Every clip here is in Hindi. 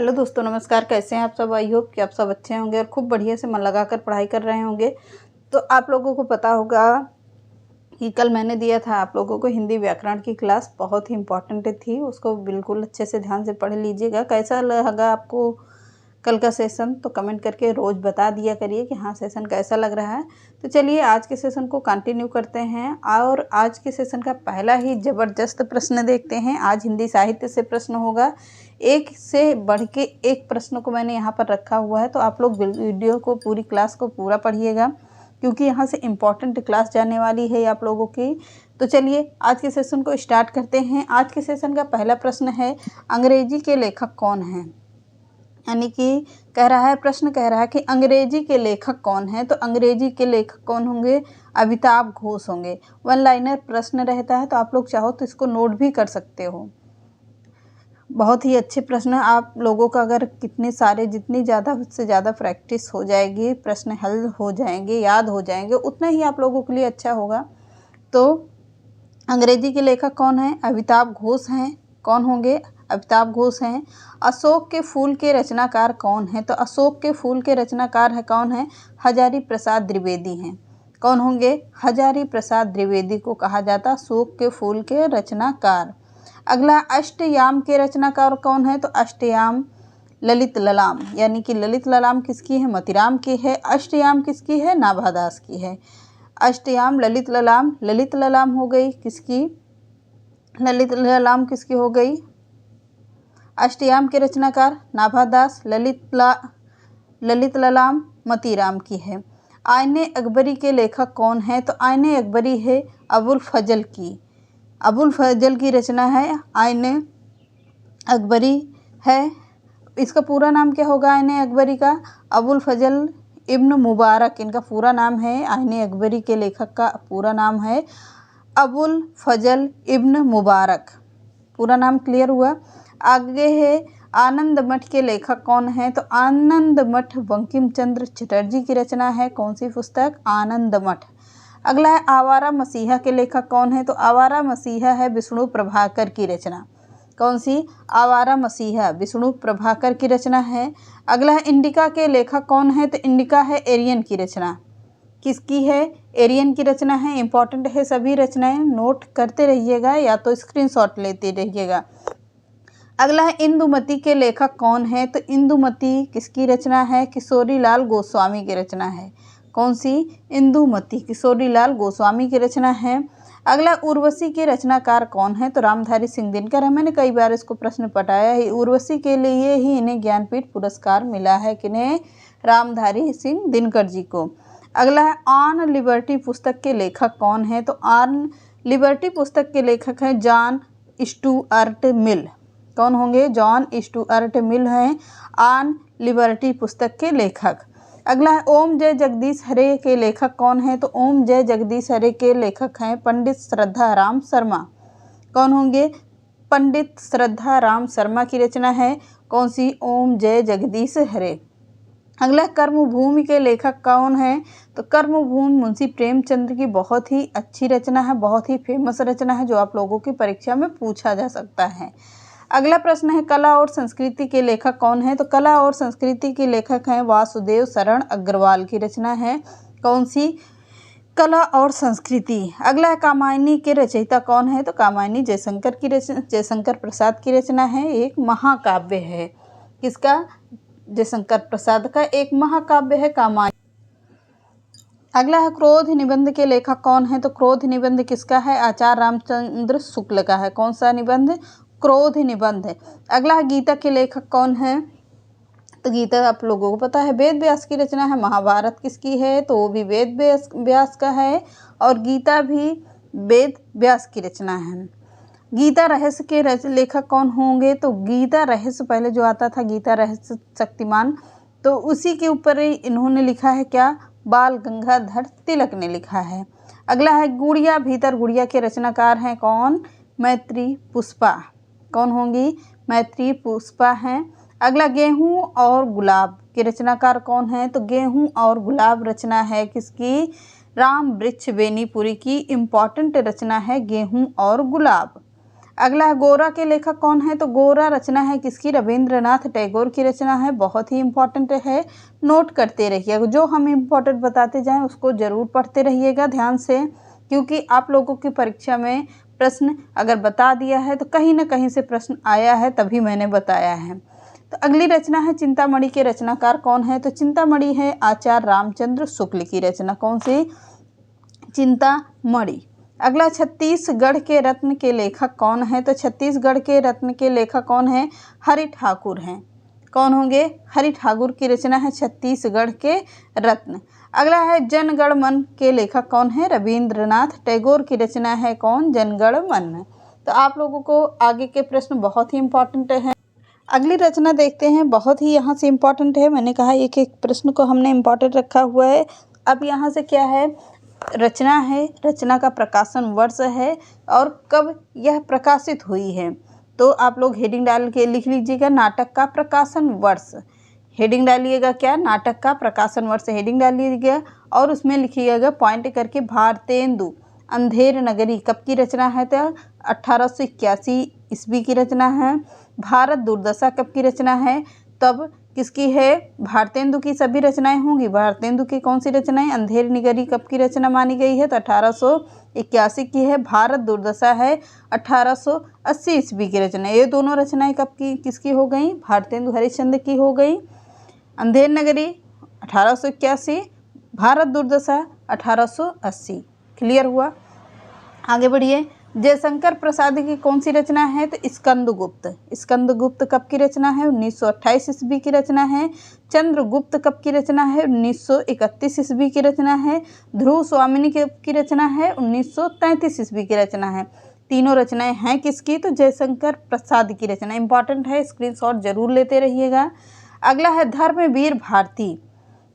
हेलो दोस्तों, नमस्कार। कैसे हैं आप सब? आई होप कि आप सब अच्छे होंगे और खूब बढ़िया से मन लगाकर पढ़ाई कर रहे होंगे। तो आप लोगों को पता होगा कि कल मैंने दिया था आप लोगों को हिंदी व्याकरण की क्लास, बहुत ही इम्पॉर्टेंट थी। उसको बिल्कुल अच्छे से ध्यान से पढ़ लीजिएगा। कैसा लगा आपको कल का सेशन? तो कमेंट करके रोज़ बता दिया करिए कि हाँ, सेशन कैसा लग रहा है। तो चलिए आज के सेशन को कंटिन्यू करते हैं और आज के सेशन का पहला ही ज़बरदस्त प्रश्न देखते हैं। आज हिंदी साहित्य से प्रश्न होगा। एक से बढ़ के एक प्रश्न को मैंने यहाँ पर रखा हुआ है, तो आप लोग वीडियो को, पूरी क्लास को पूरा पढ़िएगा क्योंकि यहाँ से इम्पॉर्टेंट क्लास जाने वाली है आप लोगों की। तो चलिए आज के सेशन को स्टार्ट करते हैं। आज के सेशन का पहला प्रश्न है, अंग्रेजी के लेखक कौन हैं? यानी कि प्रश्न कह रहा है कि अंग्रेजी के लेखक कौन हैं। तो अंग्रेजी के लेखक कौन होंगे? अमिताभ घोष होंगे। वन लाइनर प्रश्न रहता है, तो आप लोग चाहो तो इसको नोट भी कर सकते हो। बहुत ही अच्छे प्रश्न। आप लोगों का अगर जितनी ज़्यादा से ज़्यादा प्रैक्टिस हो जाएगी, प्रश्न हल हो जाएंगे, याद हो जाएंगे, उतना ही आप लोगों के लिए अच्छा होगा। तो अंग्रेजी के लेखक कौन हैं? अमिताभ घोष हैं। कौन होंगे? अमिताभ घोष हैं। अशोक के फूल के रचनाकार कौन हैं? तो अशोक के फूल के रचनाकार है कौन है? हजारी प्रसाद द्विवेदी हैं। कौन होंगे? हजारी प्रसाद द्विवेदी को कहा जाता अशोक के फूल के रचनाकार। अगला, अष्टयाम के रचनाकार कौन है? तो अष्टयाम ललित ललाम। यानी कि ललित ललाम किसकी है? मतीराम की है। अष्टयाम किसकी है? नाभादास की है। अष्टयाम ललित ललाम हो गई किसकी? ललित ललाम किसकी हो गई? अष्टयाम के रचनाकार नाभादास, ललित ललाम मतीराम की है। आईने अकबरी के लेखक कौन है? तो आईने अकबरी है अबुल फजल की रचना है। आईने अकबरी है। इसका पूरा नाम क्या होगा आईने अकबरी का? अबुल फजल इब्न मुबारक इनका पूरा नाम है। आईने अकबरी के लेखक का पूरा नाम है अबुल फजल इब्न मुबारक। पूरा नाम क्लियर हुआ। आगे है, आनंद मठ के लेखक कौन है? तो आनंद मठ बंकिम चंद्र चटर्जी की रचना है। कौन सी पुस्तक? आनंद मठ। अगला है, आवारा मसीहा के लेखक कौन है? तो आवारा मसीहा है विष्णु प्रभाकर की रचना। कौन सी? आवारा मसीहा विष्णु प्रभाकर की रचना है। अगला है, इंडिका के लेखक कौन है? तो इंडिका है एरियन की रचना। किसकी है? एरियन की रचना है। इंपॉर्टेंट है सभी रचनाएं, नोट करते रहिएगा या तो स्क्रीनशॉट लेते रहिएगा। अगला है, इंदुमती के लेखक कौन है? तो इंदुमती किसकी रचना है? किशोरीलाल गोस्वामी की रचना है। कौन सी? इंदुमती किशोरीलाल गोस्वामी की रचना है। अगला, उर्वशी के रचनाकार कौन है? तो रामधारी सिंह दिनकर है। मैंने कई बार इसको प्रश्न पढ़ाया है। उर्वशी के लिए ही इन्हें ज्ञानपीठ पुरस्कार मिला है। किन्हें? रामधारी सिंह दिनकर जी को। अगला है, ऑन लिबर्टी पुस्तक के लेखक कौन है? तो ऑन लिबर्टी पुस्तक के लेखक हैं जॉन स्टुअर्ट मिल। कौन होंगे? जॉन स्टुअर्ट मिल हैं ऑन लिबर्टी पुस्तक के लेखक। अगला है, ओम जय जगदीश हरे के लेखक कौन है? तो ओम जय जगदीश हरे के लेखक हैं पंडित श्रद्धा राम शर्मा। कौन होंगे? पंडित श्रद्धा राम शर्मा की रचना है। कौन सी? ओम जय जगदीश हरे। अगला, कर्मभूमि के लेखक कौन है? तो कर्मभूमि मुंशी प्रेमचंद की बहुत ही अच्छी रचना है, बहुत ही फेमस रचना है जो आप लोगों की परीक्षा में पूछा जा सकता है। अगला प्रश्न है, कला और संस्कृति के लेखक कौन है? तो कला और संस्कृति के लेखक हैं वासुदेव शरण अग्रवाल की रचना है। कौन सी? कला और संस्कृति। अगला है, कामायनी के रचयिता कौन है? तो कामायनी जयशंकर प्रसाद की रचना है। एक महाकाव्य है। किसका? जयशंकर प्रसाद का एक महाकाव्य है कामायनी। अगला है, क्रोध निबंध के लेखक कौन है? तो क्रोध निबंध किसका है? आचार्य रामचंद्र शुक्ल का है। कौन सा निबंध? क्रोध निबंध है। अगला है, गीता के लेखक कौन है? तो गीता आप लोगों को पता है वेद व्यास की रचना है। महाभारत किसकी है? तो वो भी वेद व्यास का है और गीता भी वेद व्यास की रचना है। गीता रहस्य के लेखक कौन होंगे? तो गीता रहस्य पहले जो आता था गीता रहस्य शक्तिमान, तो उसी के ऊपर इन्होंने लिखा है क्या? बाल गंगाधर तिलक ने लिखा है। अगला है, गुड़िया भीतर गुड़िया के रचनाकार हैं कौन? मैत्री पुष्पा। कौन होंगी? मैत्री पुष्पा हैं। अगला, गेहूं और गुलाब के रचनाकार कौन है? तो गेहूं और गुलाब रचना है किसकी? राम वृक्ष बेनीपुरी की इम्पॉर्टेंट रचना है गेहूं और गुलाब। अगला है गोरा के लेखक कौन है? तो गोरा रचना है किसकी? रविंद्रनाथ टैगोर की रचना है। बहुत ही इंपॉर्टेंट है, नोट करते रहिएगा। जो हम इम्पोर्टेंट बताते जाएं उसको ज़रूर पढ़ते रहिएगा ध्यान से, क्योंकि आप लोगों की परीक्षा में प्रश्न अगर बता दिया है तो कहीं ना कहीं से प्रश्न आया है, तभी मैंने बताया है। तो अगली रचना है चिंतामणि के रचनाकार कौन है? तो चिंतामणि है आचार्य रामचंद्र शुक्ल की रचना। कौन सी? चिंतामणि। अगला छत्तीसगढ़ के रत्न के लेखक कौन है? तो छत्तीसगढ़ के रत्न के लेखक कौन है? हरि ठाकुर हैं। कौन होंगे? हरि ठाकुर की रचना है छत्तीसगढ़ के रत्न। अगला है जनगण मन के लेखक कौन है? रविंद्रनाथ टैगोर की रचना है। कौन? जनगण मन। तो आप लोगों को आगे के प्रश्न बहुत ही इंपॉर्टेंट हैं। अगली रचना देखते हैं, बहुत ही यहाँ से इम्पॉर्टेंट है। मैंने कहा एक एक प्रश्न को हमने इम्पॉर्टेंट रखा हुआ है। अब यहाँ से क्या है? रचना है, रचना का प्रकाशन वर्ष है और कब यह प्रकाशित हुई है। तो आप लोग हेडिंग डाल के लिख लीजिएगा, नाटक का प्रकाशन वर्ष। हेडिंग डालिएगा क्या? नाटक का प्रकाशन वर्ष हेडिंग डालिएगा और उसमें लिखिएगा पॉइंट करके भारतेंदु अंधेर नगरी कब की रचना है? तो 1881 ईस्वी की रचना है। भारत दुर्दशा कब की रचना है? तब किसकी है? भारतेंदु की सभी रचनाएं होंगी। भारतेंदु की कौन सी रचनाएं? अंधेर नगरी कब की रचना मानी गई है? तो 1881 की है। भारत दुर्दशा है 1880 ईस्वी की रचना। ये दोनों रचनाएं कब की किसकी हो गई? भारतेंदु हरिश्चंद्र की हो गई। अंधेर नगरी 1881, भारत दुर्दशा 1880। क्लियर हुआ? आगे बढ़िए। जयशंकर प्रसाद की कौन सी रचना है? तो स्कंदगुप्त। स्कंदगुप्त कब की रचना है? 1928 ईस्वी की रचना है। चंद्रगुप्त कब की रचना है? 1931 ईस्वी की रचना है। ध्रुव स्वामिनी कब की रचना है? 1933 ईस्वी की रचना है। तीनों रचनाएं हैं किसकी? तो जयशंकर प्रसाद की रचना। इंपॉर्टेंट है, स्क्रीनशॉट जरूर लेते रहिएगा। अगला है धर्मवीर भारती।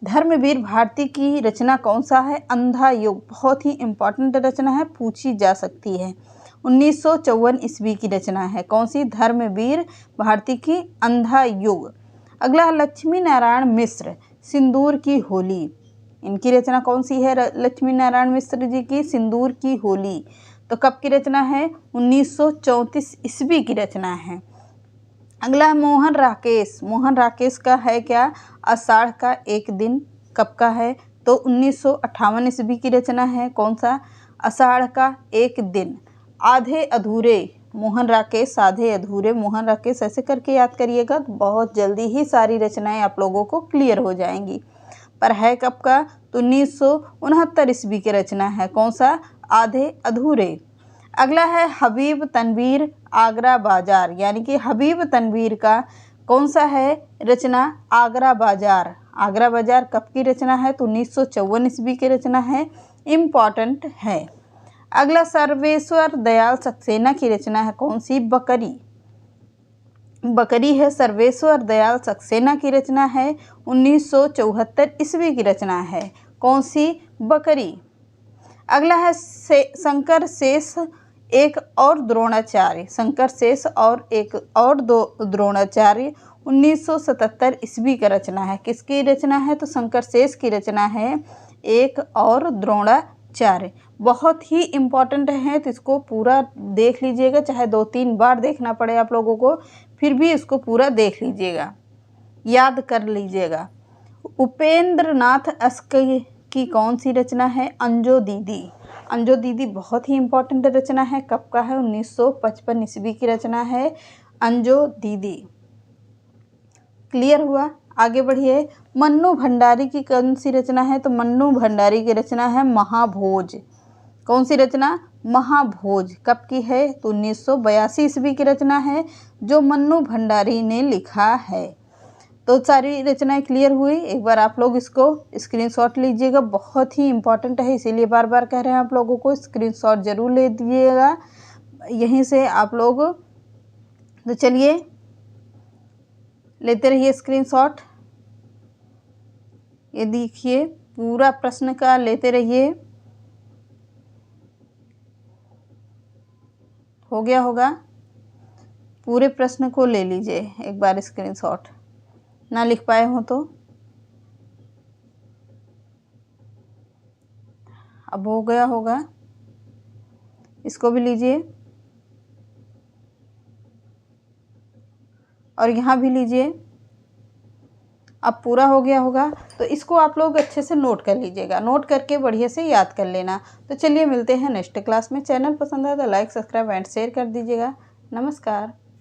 धर्मवीर भारती की रचना कौन सा है? अंधा युग। बहुत ही इम्पॉर्टेंट रचना है, पूछी जा सकती है। 1954 ईस्वी की रचना है। कौन सी? धर्मवीर भारती की अंधा युग। अगला लक्ष्मी नारायण मिश्र, सिंदूर की होली। इनकी रचना कौन सी है? लक्ष्मी नारायण मिश्र जी की सिंदूर की होली। तो कब की रचना है? 1934 ईस्वी की रचना है। अगला मोहन राकेश। मोहन राकेश का है क्या? आषाढ़ का एक दिन। कब का है? तो 1958 ईस्वी की रचना है। कौन सा? आषाढ़ का एक दिन। आधे अधूरे, मोहन राकेश आधे अधूरे। मोहन राकेश ऐसे करके याद करिएगा, तो बहुत जल्दी ही सारी रचनाएं आप लोगों को क्लियर हो जाएंगी। पर है कब का? तो 1969 ईस्वी की रचना है। कौन सा? आधे अधूरे। अगला है हबीब तनवीर आगरा बाजार, यानी कि हबीब तनवीर का कौन सा है रचना? आगरा बाजार। आगरा बाजार कब की रचना है? तो 1954 ईस्वी की रचना है। इम्पॉर्टेंट है। अगला सर्वेश्वर दयाल सक्सेना की रचना है। कौन सी? बकरी। बकरी है, सर्वेश्वर दयाल सक्सेना की रचना है। 1974 ईस्वी की रचना है। कौन सी? बकरी। अगला है शंकर शेष एक और द्रोणाचार्य। शंकर शेष और एक और दो द्रोणाचार्य 1977 ईस्वी का रचना है। किसकी रचना है? तो शंकर शेष की रचना है, एक और द्रोणाचार्य। बहुत ही इम्पॉर्टेंट है, तो इसको पूरा देख लीजिएगा, चाहे 2-3 बार देखना पड़े आप लोगों को, फिर भी इसको पूरा देख लीजिएगा, याद कर लीजिएगा। उपेंद्र नाथ अस्क की कौन सी रचना है? अंजो दीदी। अंजो दीदी बहुत ही इम्पोर्टेंट रचना है। कब का है? 1955 ईस्वी की रचना है अंजो दीदी। क्लियर हुआ? आगे बढ़िए। मन्नू भंडारी की कौन सी रचना है? तो मन्नू भंडारी की रचना है महाभोज। कौन सी रचना? महाभोज। कब की है? तो 1982 ईस्वी की रचना है, जो मन्नू भंडारी ने लिखा है। तो सारी रचनाएं क्लियर हुई। एक बार आप लोग इसको स्क्रीनशॉट लीजिएगा, बहुत ही इम्पॉर्टेंट है, इसीलिए बार बार कह रहे हैं आप लोगों को स्क्रीनशॉट जरूर ले दीजिएगा यहीं से आप लोग। तो चलिए लेते रहिए स्क्रीनशॉट। ये देखिए पूरा प्रश्न का लेते रहिए। हो गया होगा? पूरे प्रश्न को ले लीजिए एक बार स्क्रीनशॉट, ना लिख पाए हो तो। अब हो गया होगा, इसको भी लीजिए। और यहाँ भी लीजिए। अब पूरा हो गया होगा, तो इसको आप लोग अच्छे से नोट कर लीजिएगा, नोट करके बढ़िया से याद कर लेना। तो चलिए मिलते हैं नेक्स्ट क्लास में। चैनल पसंद आए तो लाइक, सब्सक्राइब एंड शेयर कर दीजिएगा। नमस्कार।